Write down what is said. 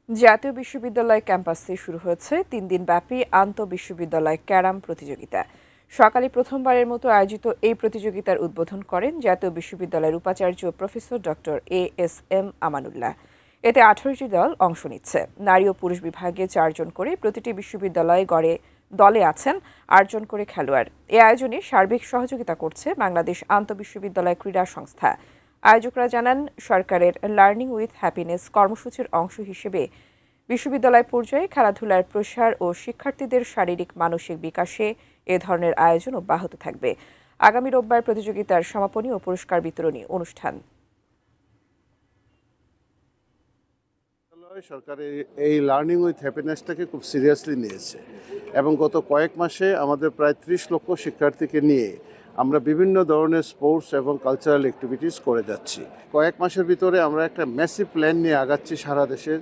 জাতীয় বিশ্ববিদ্যালয় ক্যাম্পাসে শুরু হয়েছে ৩ দিন ব্যাপী আন্তঃবিশ্ববিদ্যালয় ক্যারাম প্রতিযোগিতা। সকালে প্রথমবারের মতো আয়োজিত এই প্রতিযোগিতার উদ্বোধন করেন জাতীয় বিশ্ববিদ্যালয়ের উপাচার্য প্রফেসর ডক্টর ASM আমানুল্লাহ। এতে 18টি দল অংশ নিচ্ছে। নারী ও পুরুষ বিভাগে 4 জন করে, প্রতিটি বিশ্ববিদ্যালয়ে গড়ে দলে আছেন 8 জন করে খেলোয়াড়। এ আয়োজনে সার্বিক সহযোগিতা করছে বাংলাদেশ আন্তঃবিশ্ববিদ্যালয় ক্রীড়া সংস্থা। আয়োজকরা জানান, সরকারের লার্নিং উইথ হ্যাপিনেস কর্মসূচির অংশ হিসেবে বিশ্ববিদ্যালয় পর্যায়ে খেলাধুলার প্রসার ও শিক্ষার্থীদের শারীরিক মানসিক বিকাশে এ ধরনের আয়োজন অব্যাহত থাকবে। আগামী রোববার প্রতিযোগিতার সমাপনী ও পুরস্কার বিতরণী অনুষ্ঠান। সরকার এই লার্নিং উইথ হ্যাপিনেসটাকে খুব সিরিয়াসলি নিয়েছে এবং গত কয়েক মাসে আমাদের প্রায় 30 লক্ষ শিক্ষার্থীকে নিয়ে আমরা বিভিন্ন ধরনের স্পোর্টস এবং কালচারাল অ্যাক্টিভিটিস করে যাচ্ছি। কয়েক মাসের ভিতরে আমরা একটা ম্যাসিভ প্ল্যান নিয়ে আগাচ্ছি সারা দেশে।